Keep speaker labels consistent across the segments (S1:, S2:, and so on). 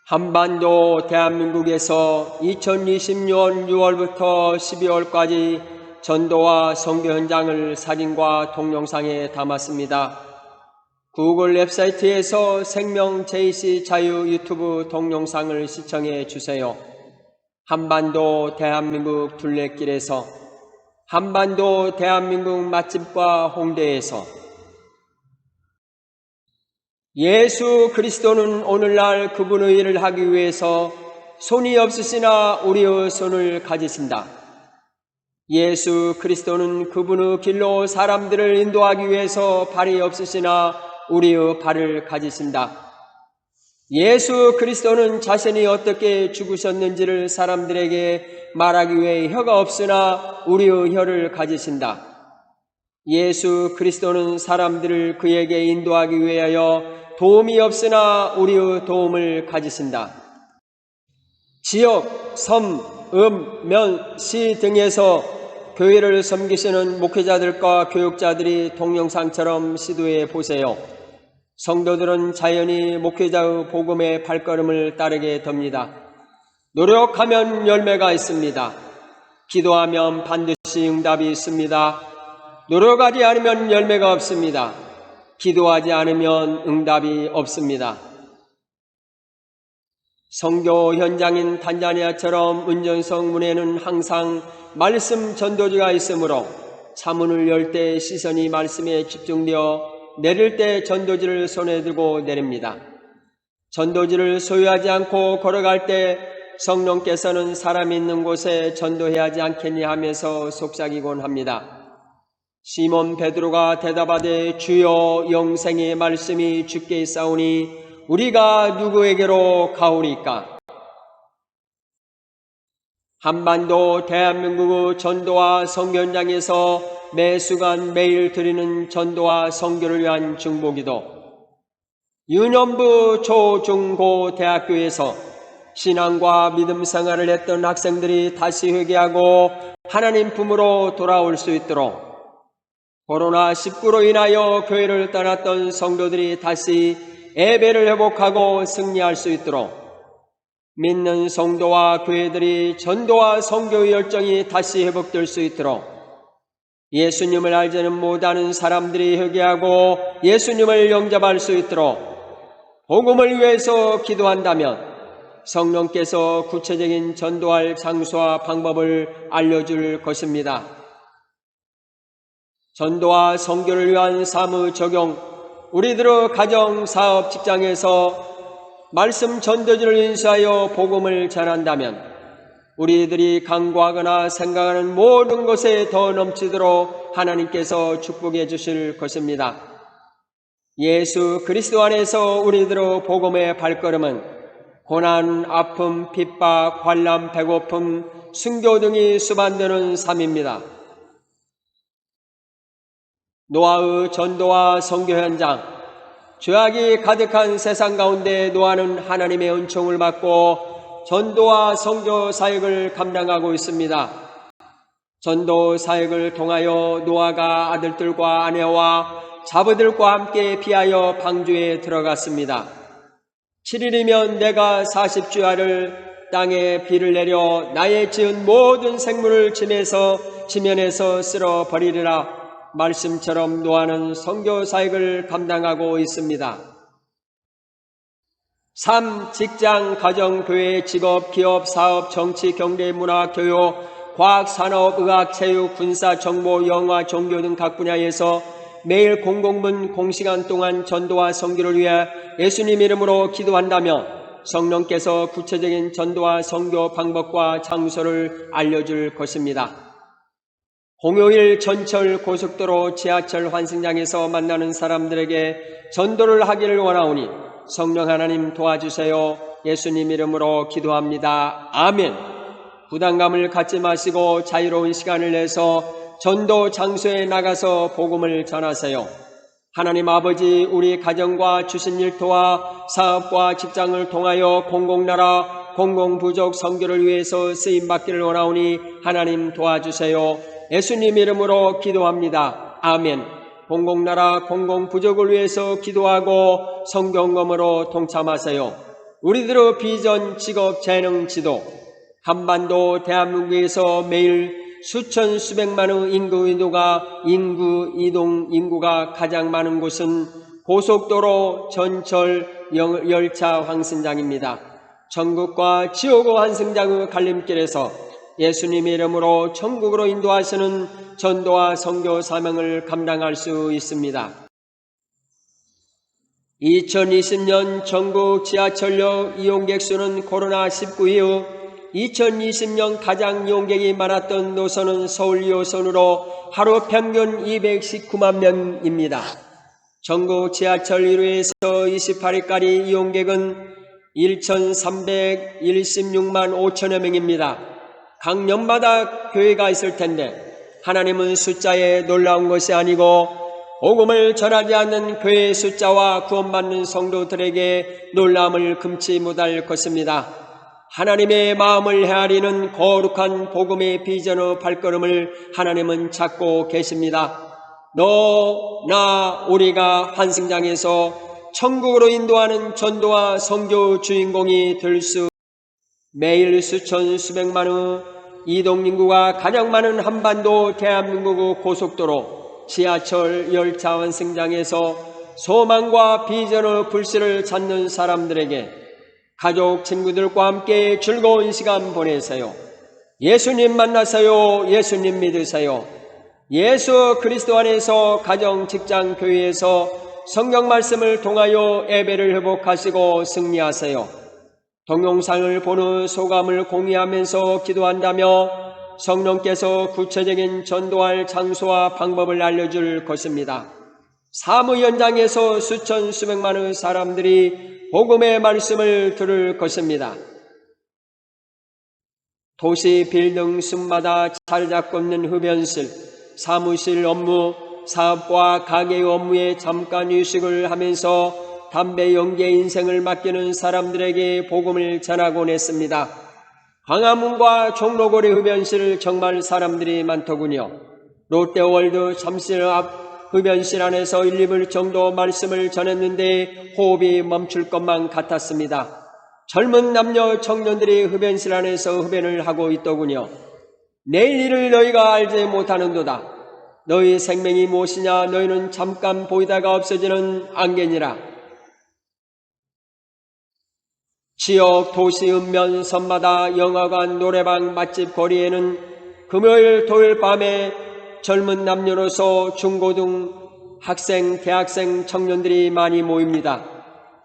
S1: 한반도 대한민국에서 2020년 6월부터 12월까지 전도와 선교 현장을 사진과 동영상에 담았습니다. 구글 웹사이트에서 생명 JC 자유 유튜브 동영상을 시청해 주세요. 한반도 대한민국 둘레길에서, 한반도 대한민국 맛집과 홍대에서. 예수 그리스도는 오늘날 그분의 일을 하기 위해서 손이 없으시나 우리의 손을 가지신다. 예수 그리스도는 그분의 길로 사람들을 인도하기 위해서 발이 없으시나 우리의 발을 가지신다. 예수 그리스도는 자신이 어떻게 죽으셨는지를 사람들에게 말하기 위해 혀가 없으나 우리의 혀를 가지신다. 예수 그리스도는 사람들을 그에게 인도하기 위하여 도움이 없으나 우리의 도움을 가지신다. 지역, 섬, 면, 시 등에서 교회를 섬기시는 목회자들과 교육자들이 동영상처럼 시도해 보세요. 성도들은 자연히 목회자의 복음의 발걸음을 따르게 됩니다. 노력하면 열매가 있습니다. 기도하면 반드시 응답이 있습니다. 노력하지 않으면 열매가 없습니다. 기도하지 않으면 응답이 없습니다. 선교 현장인 탄자니아처럼 은전성 문에는 항상 말씀 전도지가 있으므로 차문을 열 때 시선이 말씀에 집중되어 내릴 때 전도지를 손에 들고 내립니다. 전도지를 소유하지 않고 걸어갈 때 성령께서는 사람이 있는 곳에 전도해야 하지 않겠니 하면서 속삭이곤 합니다. 시몬 베드로가 대답하되 주여 영생의 말씀이 주께 있사오니 우리가 누구에게로 가오리까? 한반도 대한민국의 전도와 선교 현장에서 매 순간 매일 드리는 전도와 선교를 위한 중보기도, 유년부 초, 중, 고 대학교에서 신앙과 믿음 생활을 했던 학생들이 다시 회개하고 하나님 품으로 돌아올 수 있도록, 코로나19로 인하여 교회를 떠났던 성도들이 다시 예배를 회복하고 승리할 수 있도록, 믿는 성도와 교회들이 전도와 선교의 열정이 다시 회복될 수 있도록, 예수님을 알지는 못하는 사람들이 회개하고 예수님을 영접할 수 있도록 복음을 위해서 기도한다면 성령께서 구체적인 전도할 장소와 방법을 알려줄 것입니다. 전도와 선교를 위한 사무 적용, 우리들의 가정, 사업, 직장에서 말씀 전도지를 인수하여 복음을 전한다면 우리들이 강구하거나 생각하는 모든 것에 더 넘치도록 하나님께서 축복해 주실 것입니다. 예수 그리스도 안에서 우리들의 복음의 발걸음은 고난, 아픔, 핍박, 환난, 배고픔, 순교 등이 수반되는 삶입니다. 노아의 전도와 선교 현장, 죄악이 가득한 세상 가운데 노아는 하나님의 은총을 받고 전도와 선교 사역을 감당하고 있습니다. 전도 사역을 통하여 노아가 아들들과 아내와 자부들과 함께 피하여 방주에 들어갔습니다. 7일이면 내가 40주야를 땅에 비를 내려 나의 지은 모든 생물을 지면에서 쓸어 버리리라. 말씀처럼 노아는 선교 사역을 감당하고 있습니다. 삶, 직장, 가정, 교회, 직업, 기업, 사업, 정치, 경제, 문화, 교육, 과학, 산업, 의학, 체육, 군사, 정보, 영화, 종교 등 각 분야에서 매일 공공분 공시간 동안 전도와 선교를 위해 예수님 이름으로 기도한다면 성령께서 구체적인 전도와 선교 방법과 장소를 알려줄 것입니다. 공휴일 전철, 고속도로, 지하철, 환승장에서 만나는 사람들에게 전도를 하기를 원하오니 성령 하나님 도와주세요. 예수님 이름으로 기도합니다. 아멘. 부담감을 갖지 마시고 자유로운 시간을 내서 전도 장소에 나가서 복음을 전하세요. 하나님 아버지, 우리 가정과 주신 일터와 사업과 직장을 통하여 공공나라, 공공부족 선교를 위해서 쓰임받기를 원하오니 하나님 도와주세요. 예수님 이름으로 기도합니다. 아멘. 공공나라, 공공부족을 위해서 기도하고 성경검으로 동참하세요. 우리들의 비전, 직업, 재능, 지도, 한반도 대한민국에서 매일 수천 수백만의 인구가 가장 많은 곳은 고속도로, 전철, 열차 환승장입니다. 천국과 지옥의 환승장의 갈림길에서 예수님의 이름으로 천국으로 인도하시는 전도와 선교 사명을 감당할 수 있습니다. 2020년 전국 지하철역 이용객 수는 코로나19 이후 2020년 가장 이용객이 많았던 노선은 서울 2호선으로 하루 평균 219만 명입니다. 전국 지하철 1호에서 28일까지 이용객은 1,316만 5천여 명입니다. 각 년마다 교회가 있을 텐데 하나님은 숫자에 놀라운 것이 아니고 복음을 전하지 않는 교회의 숫자와 구원받는 성도들에게 놀라움을 금치 못할 것입니다. 하나님의 마음을 헤아리는 거룩한 복음의 비전의 발걸음을 하나님은 찾고 계십니다. 우리가 환승장에서 천국으로 인도하는 전도와 선교 주인공이 될 수, 매일 수천 수백만의 이동인구가 가장 많은 한반도 대한민국의 고속도로, 지하철, 열차 환승장에서 소망과 비전의 불씨를 찾는 사람들에게 가족, 친구들과 함께 즐거운 시간 보내세요. 예수님 만나세요. 예수님 믿으세요. 예수 그리스도 안에서 가정, 직장, 교회에서 성경 말씀을 통하여 예배를 회복하시고 승리하세요. 동영상을 보는 소감을 공유하면서 기도한다며 성령께서 구체적인 전도할 장소와 방법을 알려줄 것입니다. 사무 현장에서 수천 수백만의 사람들이 복음의 말씀을 들을 것입니다. 도시 빌딩 숲마다 자리 잡고 있는 흡연실, 사무실 업무, 사업과 가게의 업무에 잠깐 휴식을 하면서 담배 연기에 인생을 맡기는 사람들에게 복음을 전하곤 했습니다. 광화문과 종로거리 흡연실 정말 사람들이 많더군요. 롯데월드 잠실 앞 흡연실 안에서 1, 2분 정도 말씀을 전했는데 호흡이 멈출 것만 같았습니다. 젊은 남녀 청년들이 흡연실 안에서 흡연을 하고 있더군요. 내일 일을 너희가 알지 못하는도다. 너희 생명이 무엇이냐? 너희는 잠깐 보이다가 없어지는 안개니라. 지역, 도시, 읍면, 섬마다 영화관, 노래방, 맛집 거리에는 금요일, 토요일 밤에 젊은 남녀로서 중고등 학생, 대학생, 청년들이 많이 모입니다.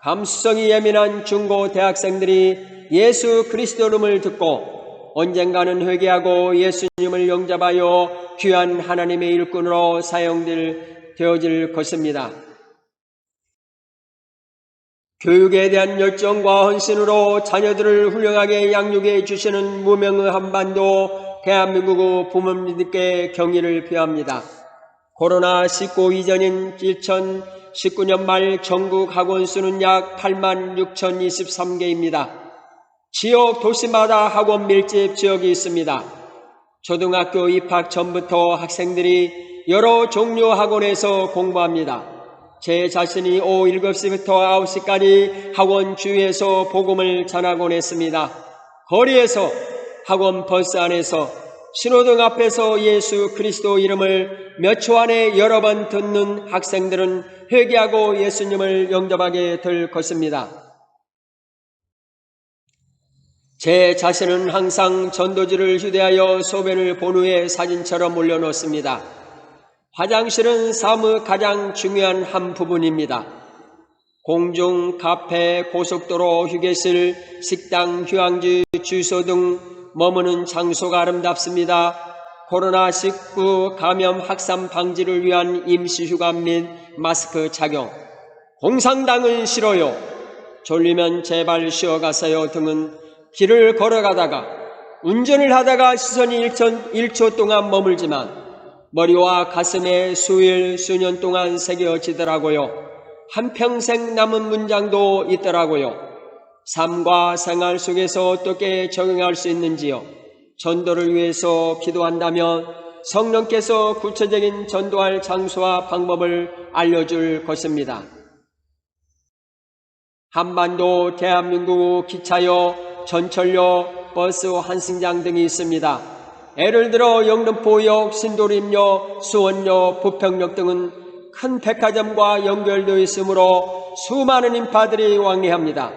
S1: 감수성이 예민한 중고 대학생들이 예수 그리스도 이름을 듣고 언젠가는 회개하고 예수님을 영접하여 귀한 하나님의 일꾼으로 되어질 것입니다. 교육에 대한 열정과 헌신으로 자녀들을 훌륭하게 양육해 주시는 무명의 한반도 대한민국의 부모님들께 경의를 표합니다. 코로나19 이전인 2019년 말 전국 학원 수는 약 86,023개입니다. 지역 도시마다 학원 밀집 지역이 있습니다. 초등학교 입학 전부터 학생들이 여러 종류 학원에서 공부합니다. 제 자신이 오후 7시부터 9시까지 학원 주위에서 복음을 전하곤 했습니다. 거리에서, 학원 버스 안에서, 신호등 앞에서 예수 그리스도 이름을 몇 초 안에 여러 번 듣는 학생들은 회개하고 예수님을 영접하게 될 것입니다. 제 자신은 항상 전도지를 휴대하여 소변을 본 후에 사진처럼 올려놓습니다. 화장실은 삶의 가장 중요한 한 부분입니다. 공중, 카페, 고속도로, 휴게실, 식당, 휴양지, 주소 등 머무는 장소가 아름답습니다. 코로나19 감염 확산 방지를 위한 임시휴가 및 마스크 착용, 공상당은 싫어요, 졸리면 제발 쉬어가세요 등은 길을 걸어가다가 운전을 하다가 시선이 1초 동안 머물지만 머리와 가슴에 수일, 수년 동안 새겨지더라고요. 한평생 남은 문장도 있더라고요. 삶과 생활 속에서 어떻게 적용할 수 있는지요. 전도를 위해서 기도한다면 성령께서 구체적인 전도할 장소와 방법을 알려줄 것입니다. 한반도, 대한민국 기차역, 전철역, 버스 환승장 등이 있습니다. 예를 들어 영등포역, 신도림역, 수원역, 부평역 등은 큰 백화점과 연결되어 있으므로 수많은 인파들이 왕래합니다.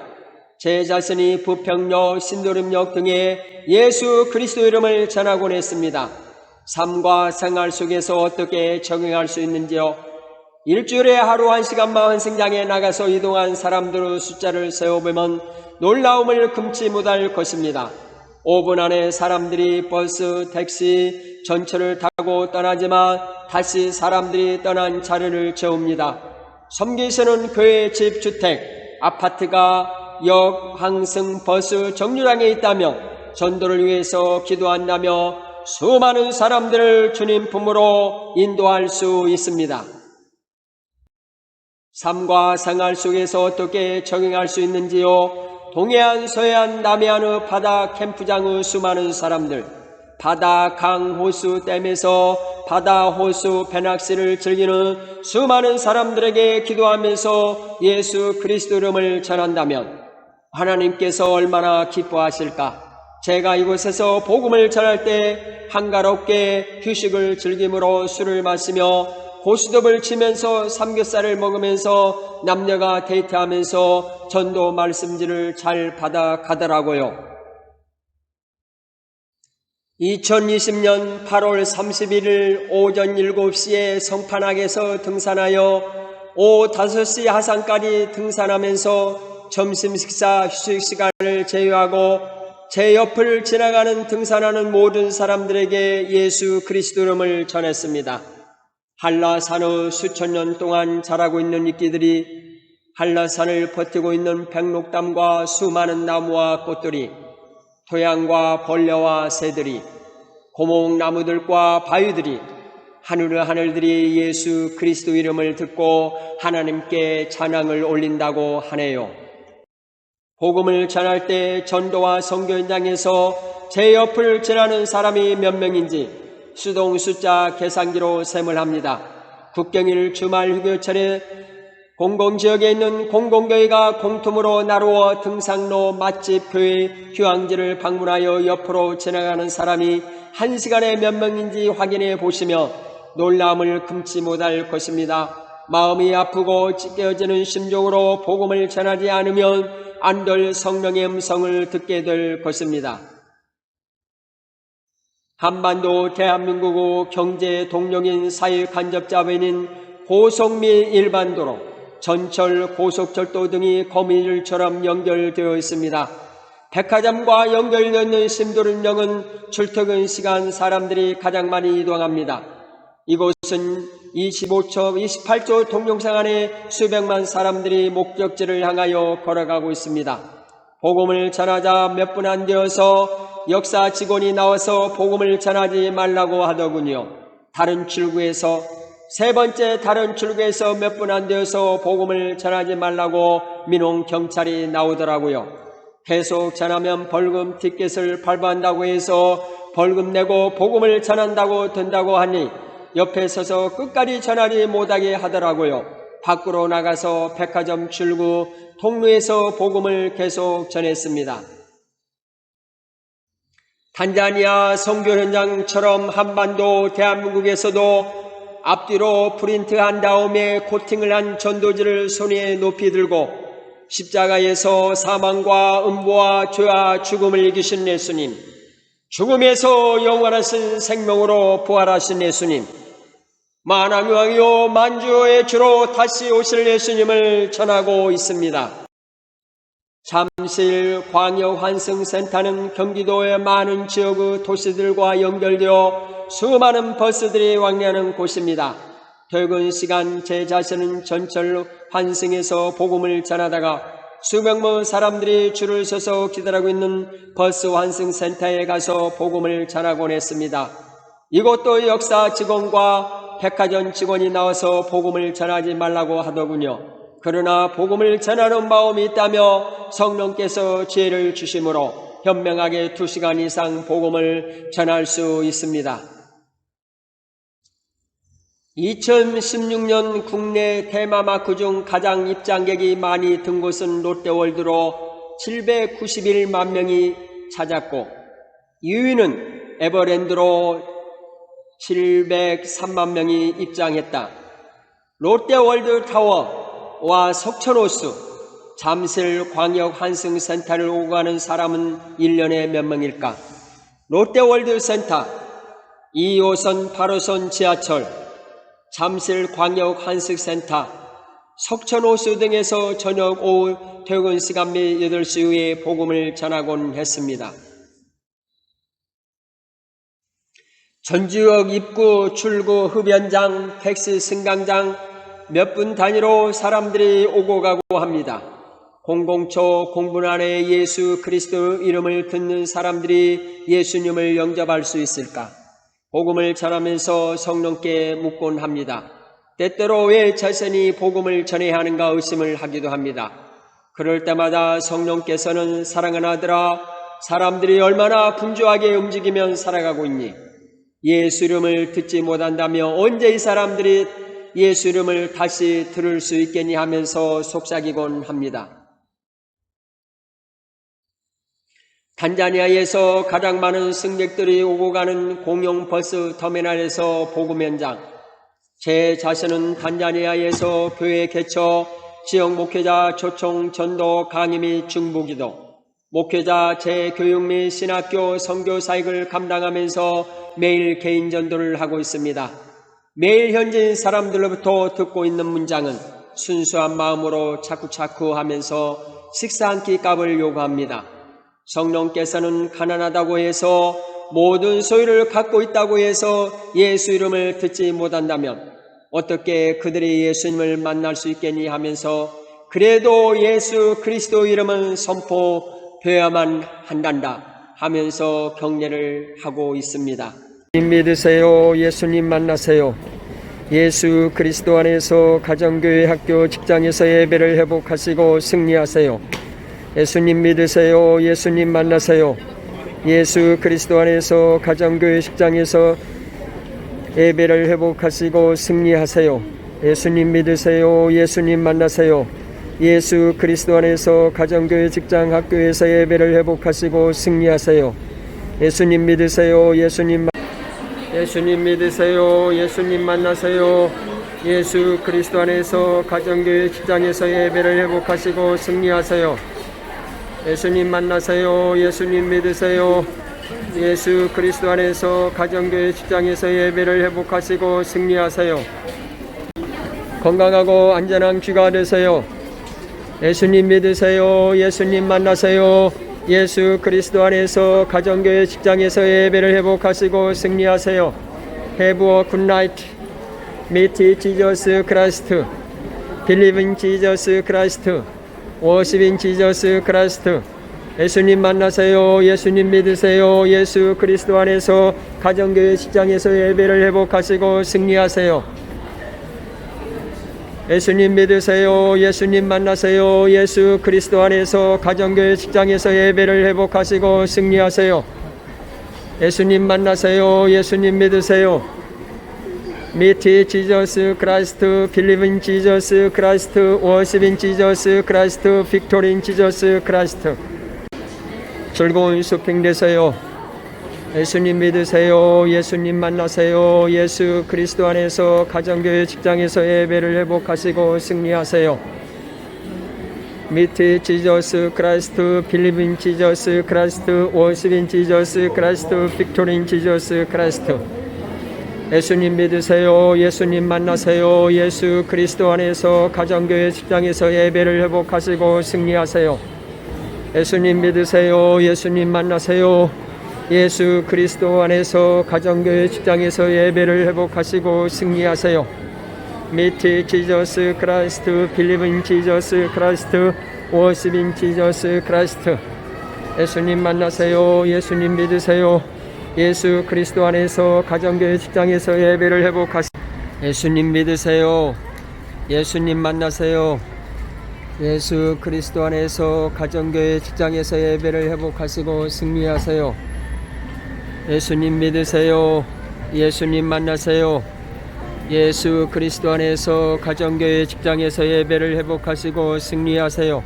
S1: 제 자신이 부평역, 신도림역 등에 예수 그리스도 이름을 전하곤 했습니다. 삶과 생활 속에서 어떻게 적용할 수 있는지요? 일주일에 하루 1시간만 환승장에 나가서 이동한 사람들의 숫자를 세어보면 놀라움을 금치 못할 것입니다. 5분 안에 사람들이 버스, 택시, 전철을 타고 떠나지만 다시 사람들이 떠난 자리를 채웁니다. 섬기시는 교회, 집, 주택, 아파트가 역, 항승, 버스 정류장에 있다며 전도를 위해서 기도한다며 수많은 사람들을 주님 품으로 인도할 수 있습니다. 삶과 생활 속에서 어떻게 적용할 수 있는지요? 동해안, 서해안, 남해안의 바다 캠프장의 수많은 사람들, 바다, 강, 호수, 댐에서 바다, 호수, 배낚시를 즐기는 수많은 사람들에게 기도하면서 예수 그리스도 이름을 전한다면 하나님께서 얼마나 기뻐하실까? 제가 이곳에서 복음을 전할 때 한가롭게 휴식을 즐김으로 술을 마시며 고스톱을 치면서 삼겹살을 먹으면서 남녀가 데이트하면서 전도 말씀지를 잘 받아가더라고요. 2020년 8월 31일 오전 7시에 성판악에서 등산하여 오후 5시 하산까지 등산하면서 점심 식사 휴식 시간을 제외하고 제 옆을 지나가는 등산하는 모든 사람들에게 예수 그리스도 이름을 전했습니다. 한라산의 수천 년 동안 자라고 있는 이끼들이, 한라산을 버티고 있는 백록담과 수많은 나무와 꽃들이, 토양과 벌레와 새들이, 고목나무들과 바위들이, 하늘의 하늘들이 예수 그리스도 이름을 듣고 하나님께 찬양을 올린다고 하네요. 복음을 전할 때 전도와 선교 현장에서 제 옆을 지나는 사람이 몇 명인지 수동 숫자 계산기로 셈을 합니다. 국경일 주말 휴교철에 공공지역에 있는 공공교회가 공통으로 나누어 등산로, 맛집, 교회, 휴양지를 방문하여 옆으로 지나가는 사람이 1시간에 몇 명인지 확인해 보시며 놀라움을 금치 못할 것입니다. 마음이 아프고 찢겨지는 심정으로 복음을 전하지 않으면 안 될 성령의 음성을 듣게 될 것입니다. 한반도 대한민국의 경제 동력인 사회 간접자본인 고속 및 일반도로, 전철, 고속철도 등이 거미줄처럼 연결되어 있습니다. 백화점과 연결되어 있는 신도림역은 출퇴근 시간 사람들이 가장 많이 이동합니다. 이곳은 28조 통용상 안에 수백만 사람들이 목적지를 향하여 걸어가고 있습니다. 복음을 전하자 몇 분 안 되어서 역사 직원이 나와서 복음을 전하지 말라고 하더군요. 다른 출구에서 몇 분 안 되어서 복음을 전하지 말라고 민홍 경찰이 나오더라고요. 계속 전하면 벌금 티켓을 발부한다고 해서 벌금 내고 복음을 전한다고 된다고 하니 옆에 서서 끝까지 전하지 못하게 하더라고요. 밖으로 나가서 백화점 출구 통로에서 복음을 계속 전했습니다. 탄자니아 선교 현장처럼 한반도 대한민국에서도 앞뒤로 프린트한 다음에 코팅을 한 전도지를 손에 높이 들고 십자가에서 사망과 음보와 죄와 죽음을 이기신 예수님, 죽음에서 영원하신 생명으로 부활하신 예수님, 만왕의 왕이요 만주의 주로 다시 오실 예수님을 전하고 있습니다. 잠실 광역환승센터는 경기도의 많은 지역의 도시들과 연결되어 수많은 버스들이 왕래하는 곳입니다. 퇴근 시간 제 자신은 전철 환승에서 복음을 전하다가 수백만 사람들이 줄을 서서 기다리고 있는 버스 환승센터에 가서 복음을 전하곤 했습니다. 이곳도 역사 직원과 백화점 직원이 나와서 복음을 전하지 말라고 하더군요. 그러나 복음을 전하는 마음이 있다며 성령께서 지혜를 주심으로 현명하게 2시간 이상 복음을 전할 수 있습니다. 2016년 국내 테마마크 중 가장 입장객이 많이 든 곳은 롯데월드로 791만 명이 찾았고 2위는 에버랜드로 703만 명이 입장했다. 롯데월드 타워와 석천호수, 잠실 광역 환승센터를 오고 가는 사람은 1년에 몇 명일까? 롯데월드 센터, 2호선 8호선 지하철, 잠실 광역 환승센터, 석천호수 등에서 저녁 오후 퇴근 시간 및 8시 이후에 복음을 전하곤 했습니다. 전주역 입구, 출구, 흡연장, 택시 승강장 몇 분 단위로 사람들이 오고 가고 합니다. 공공초 공분 안에 예수 그리스도 이름을 듣는 사람들이 예수님을 영접할 수 있을까? 복음을 전하면서 성령께 묻곤 합니다. 때때로 왜 자신이 복음을 전해야 하는가 의심을 하기도 합니다. 그럴 때마다 성령께서는 사랑하는 아들아, 사람들이 얼마나 분주하게 움직이면 살아가고 있니? 예수 이름을 듣지 못한다며 언제 이 사람들이 예수 이름을 다시 들을 수 있겠니 하면서 속삭이곤 합니다. 탄자니아에서 가장 많은 승객들이 오고 가는 공영 버스 터미널에서 복음 현장. 제 자신은 탄자니아에서 교회 개처, 지역 목회자 초청 전도 강의 및 중보기도, 목회자 재교육 및 신학교 선교 사역을 감당하면서 매일 개인 전도를 하고 있습니다. 매일 현지인 사람들로부터 듣고 있는 문장은 순수한 마음으로 자꾸자꾸 하면서 식사 한 끼 값을 요구합니다. 성령께서는 가난하다고 해서 모든 소유를 갖고 있다고 해서 예수 이름을 듣지 못한다면 어떻게 그들이 예수님을 만날 수 있겠니 하면서 그래도 예수 그리스도 이름은 선포되어야만 한단다 하면서 격려를 하고 있습니다. 믿으세요. 예수님 만나세요. 예수 그리스도 안에서 가정교회, 학교, 직장에서 예배를 회복하시고 승리하세요. 예수님 믿으세요. 예수님 만나세요. 예수 그리스도 안에서 가정교회, 직장에서 예배를 회복하시고 승리하세요. 예수님 믿으세요. 예수님 만나세요. 예수 그리스도 안에서 가정교회, 직장, 학교에서 예배를 회복하시고 승리하세요. 예수님 믿으세요. 예수님 믿으세요. 예수님 만나세요. 예수 그리스도 안에서 가정교회, 직장에서 예배를 회복하시고 승리하세요. 예수님 만나세요. 예수님 믿으세요. 예수 그리스도 안에서 가정교회, 직장에서 예배를 회복하시고 승리하세요. 건강하고 안전한 귀가 되세요. 예수님 믿으세요. 예수님 만나세요. 예수 그리스도 안에서 가정교회, 직장에서 예배를 회복하시고 승리하세요. Have a good night. Meet Jesus Christ. Believe in Jesus Christ. Worship in Jesus Christ. 예수님 만나세요. 예수님 믿으세요. 예수 그리스도 안에서 가정교회, 직장에서 예배를 회복하시고 승리하세요. 예수님 믿으세요. 예수님 만나세요. 예수 그리스도 안에서 가정교회, 직장에서 예배를 회복하시고 승리하세요. 예수님 만나세요. 예수님 믿으세요. Meet Jesus Christ, Believe in Jesus Christ, Worship in Jesus Christ, Victory in Jesus Christ. 즐거운 쇼핑 되세요. 예수님 믿으세요. 예수님 만나세요. 예수 그리스도 안에서 가정교회, 직장에서 예배를 회복하시고 승리하세요. Meet Jesus Christ, Believe in Jesus Christ, Worship in Jesus Christ, Victory in Jesus Christ. 예수님 믿으세요. 예수님 만나세요. 예수 그리스도 안에서 가정교회, 직장에서 예배를 회복하시고 승리하세요. 예수님 믿으세요. 예수님 만나세요. 예수 그리스도 안에서 가정교회, 직장에서 예배를 회복하시고 승리하세요. Meet Jesus Christ, Believe in Jesus Christ, Worship in Jesus Christ. 예수님 만나세요. 예수님 믿으세요. 예수 그리스도 안에서 가정교회, 직장에서 예배를 회복하시고 예수님 믿으세요. 예수님 만나세요. 예수 그리스도 안에서 가정교회, 직장에서 예배를 회복하시고 승리하세요. 예수님 믿으세요. 예수님 만나세요. 예수 그리스도 안에서 가정교회 직장에서 예배를 회복하시고 승리하세요.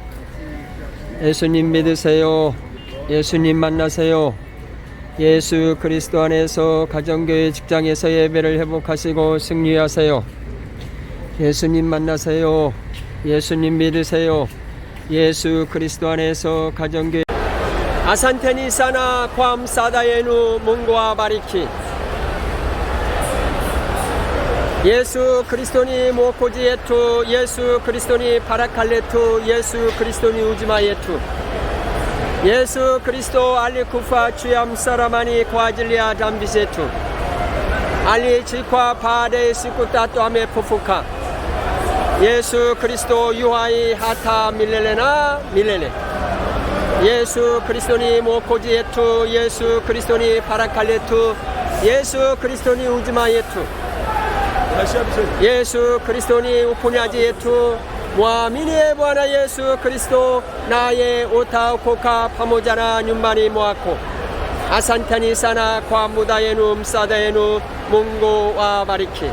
S1: 예수님 믿으세요. 예수님 만나세요. 예수 그리스도 안에서 가정교회 직장에서 예배를 회복하시고 승리하세요. 예수님 만나세요. 예수님 믿으세요. 예수 그리스도 안에서 가정교회 아산테니 사나 괌 사다예누 몽고아 바리키 예수 그리스도니 모코지에투 예수 그리스도니 바라칼레투 예수 그리스도니 우즈마예투 예수 그리스도 알리쿠파 주얌 사라마니 과질리아 담비세투 알리 지과 바데 시쿠타 또아메 포푸카 예수 그리스도 유하이 하타 밀레레나 밀레레 예수 그리스도니 모코지에투 예수 그리스도니 바라칼레투 예수 그리스도니 우즈마예투 예수 그리스도니 우포냐지에투 모아미니에 보아나 예수 그리스도 나의 오타오코카 파모자나 뉴마니 모아코 아산타니 사나 과무다예누 사다예누 몽고와 바리키